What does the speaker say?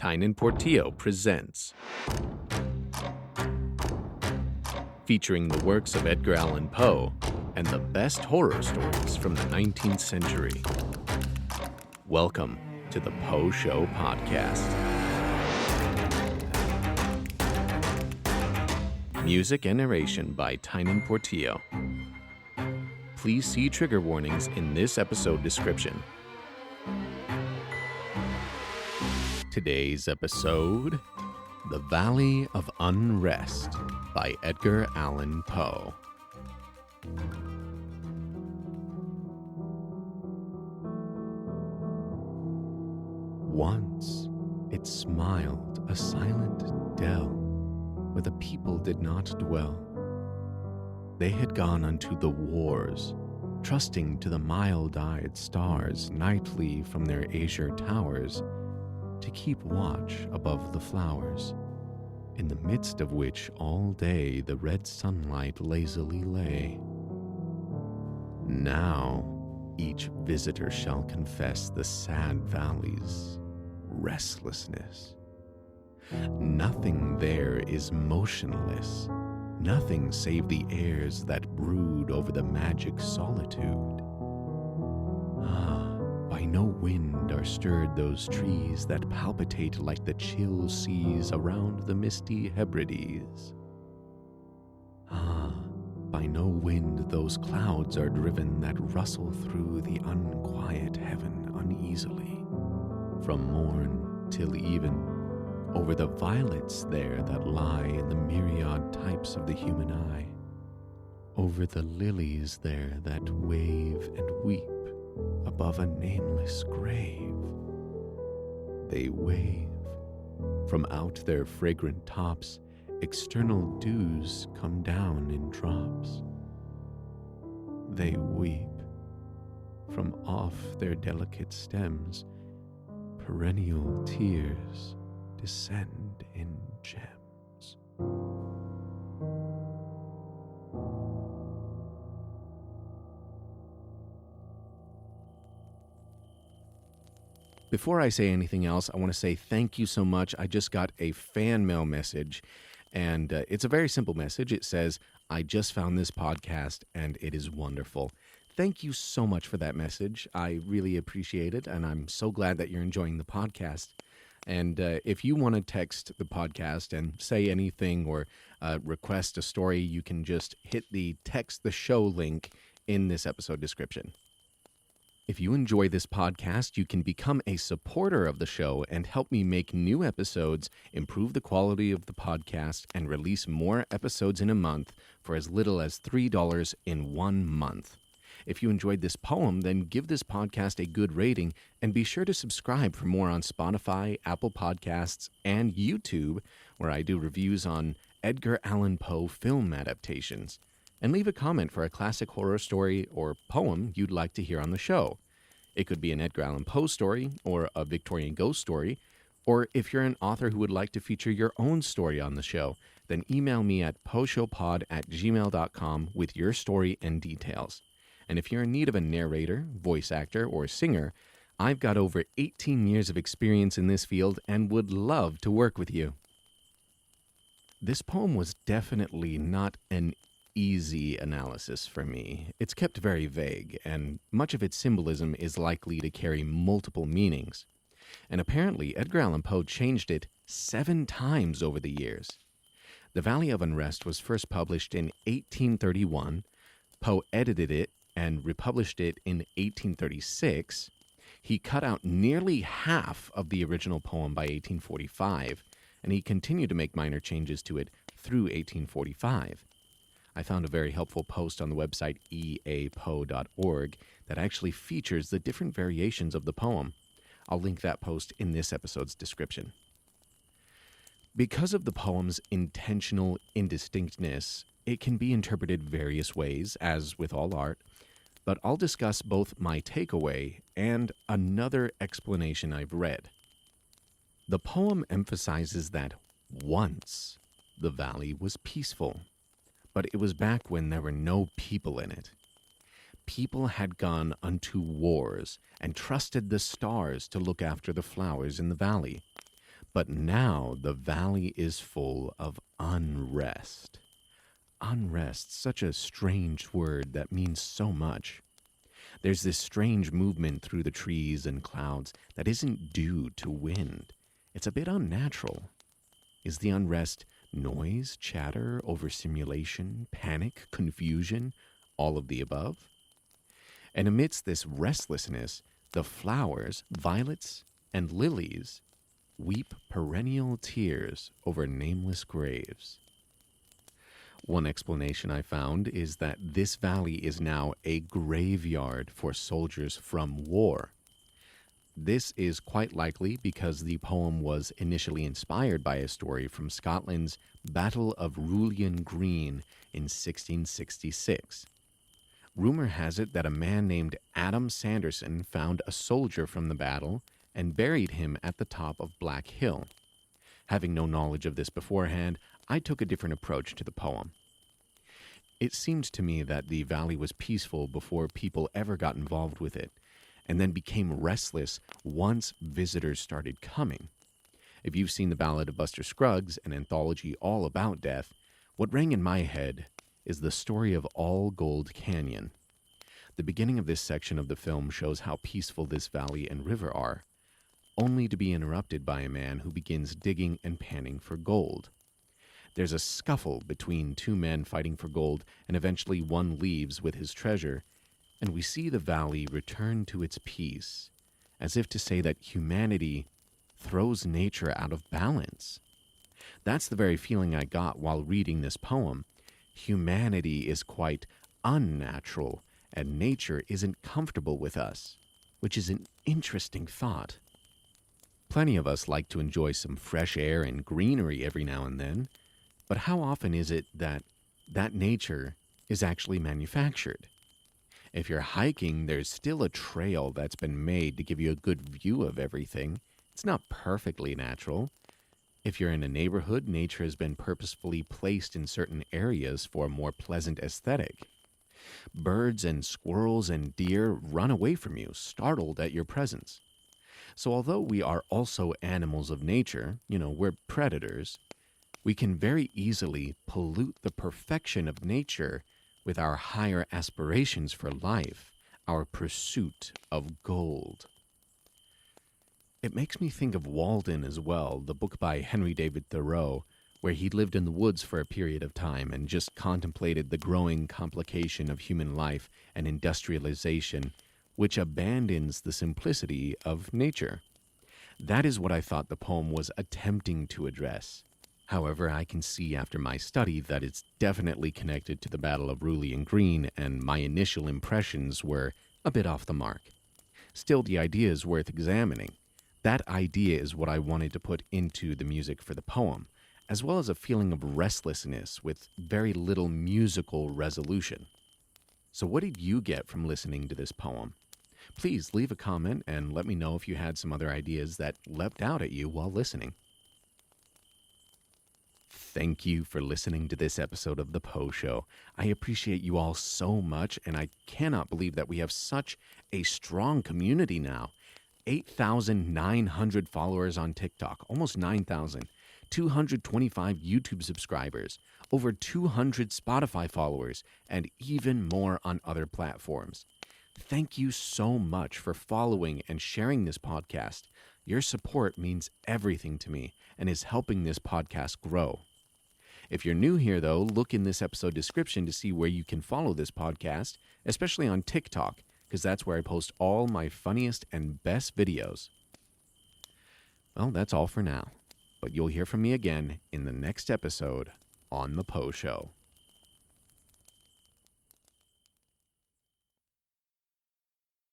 Tynan Portillo presents. Featuring the works of Edgar Allan Poe and the best horror stories from the 19th century. Welcome to the Poe Show podcast. Music and narration by Tynan Portillo. Please see trigger warnings in this episode description. Today's episode, The Valley of Unrest by Edgar Allan Poe. Once it smiled a silent dell where the people did not dwell. They had gone unto the wars, trusting to the mild-eyed stars nightly from their azure towers, to keep watch above the flowers, in the midst of which all day the red sunlight lazily lay. Now each visitor shall confess the sad valley's restlessness. Nothing there is motionless, nothing save the airs that brood over the magic solitude. By no wind are stirred those trees that palpitate like the chill seas around the misty Hebrides. By no wind those clouds are driven that rustle through the unquiet heaven uneasily, from morn till even, over the violets there that lie in the myriad types of the human eye, over the lilies there that wave and weep above a nameless grave. They wave. From out their fragrant tops, external dews come down in drops. They weep. From off their delicate stems, perennial tears descend in gems. Before I say anything else, I want to say thank you so much. I just got a fan mail message, and it's a very simple message. It says, I just found this podcast, and it is wonderful. Thank you so much for that message. I really appreciate it, and I'm so glad that you're enjoying the podcast. And if you want to text the podcast and say anything or request a story, you can just hit the text the show link in this episode description. If you enjoy this podcast, you can become a supporter of the show and help me make new episodes, improve the quality of the podcast, and release more episodes in a month for as little as $3 in 1 month. If you enjoyed this poem, then give this podcast a good rating and be sure to subscribe for more on Spotify, Apple Podcasts, and YouTube, where I do reviews on Edgar Allan Poe film adaptations. And leave a comment for a classic horror story or poem you'd like to hear on the show. It could be an Edgar Allan Poe story or a Victorian ghost story, or if you're an author who would like to feature your own story on the show, then email me at poeshowpod@gmail.com with your story and details. And if you're in need of a narrator, voice actor, or singer, I've got over 18 years of experience in this field and would love to work with you. This poem was definitely not an easy analysis for me. It's kept very vague, and much of its symbolism is likely to carry multiple meanings. And apparently, Edgar Allan Poe changed it 7 times over the years. The Valley of Unrest was first published in 1831. Poe edited it and republished it in 1836. He cut out nearly half of the original poem by 1845, and he continued to make minor changes to it through 1845. I found a very helpful post on the website eapoe.org that actually features the different variations of the poem. I'll link that post in this episode's description. Because of the poem's intentional indistinctness, it can be interpreted various ways, as with all art, but I'll discuss both my takeaway and another explanation I've read. The poem emphasizes that once the valley was peaceful, but it was back when there were no people in it. People had gone unto wars and trusted the stars to look after the flowers in the valley. But now the valley is full of unrest. Unrest, such a strange word that means so much. There's this strange movement through the trees and clouds that isn't due to wind. It's a bit unnatural. Is the unrest noise, chatter, overstimulation, panic, confusion, all of the above? And amidst this restlessness, the flowers, violets, and lilies weep perennial tears over nameless graves. One explanation I found is that this valley is now a graveyard for soldiers from war. This is quite likely because the poem was initially inspired by a story from Scotland's Battle of Rullion Green in 1666. Rumor has it that a man named Adam Sanderson found a soldier from the battle and buried him at the top of Black Hill. Having no knowledge of this beforehand, I took a different approach to the poem. It seemed to me that the valley was peaceful before people ever got involved with it, and then became restless once visitors started coming. If you've seen the Ballad of Buster Scruggs, an anthology all about death, what rang in my head is the story of All Gold Canyon. The beginning of this section of the film shows how peaceful this valley and river are, only to be interrupted by a man who begins digging and panning for gold. There's a scuffle between two men fighting for gold, and eventually one leaves with his treasure, and we see the valley return to its peace, as if to say that humanity throws nature out of balance. That's the very feeling I got while reading this poem. Humanity is quite unnatural, and nature isn't comfortable with us, which is an interesting thought. Plenty of us like to enjoy some fresh air and greenery every now and then, but how often is it that nature is actually manufactured? If you're hiking, there's still a trail that's been made to give you a good view of everything. It's not perfectly natural. If you're in a neighborhood, nature has been purposefully placed in certain areas for a more pleasant aesthetic. Birds and squirrels and deer run away from you, startled at your presence. So although we are also animals of nature, we're predators, we can very easily pollute the perfection of nature with our higher aspirations for life, our pursuit of gold. It makes me think of Walden as well, the book by Henry David Thoreau, where he lived in the woods for a period of time and just contemplated the growing complication of human life and industrialization, which abandons the simplicity of nature. That is what I thought the poem was attempting to address. However, I can see after my study that it's definitely connected to the Battle of Rullion Green, and my initial impressions were a bit off the mark. Still, the idea is worth examining. That idea is what I wanted to put into the music for the poem, as well as a feeling of restlessness with very little musical resolution. So what did you get from listening to this poem? Please leave a comment and let me know if you had some other ideas that leapt out at you while listening. Thank you for listening to this episode of The Poe Show. I appreciate you all so much, and I cannot believe that we have such a strong community now. 8,900 followers on TikTok, almost 9,000, 225 YouTube subscribers, over 200 Spotify followers, and even more on other platforms. Thank you so much for following and sharing this podcast. Your support means everything to me and is helping this podcast grow. If you're new here, though, look in this episode description to see where you can follow this podcast, especially on TikTok, because that's where I post all my funniest and best videos. Well, that's all for now, but you'll hear from me again in the next episode on The Poe Show.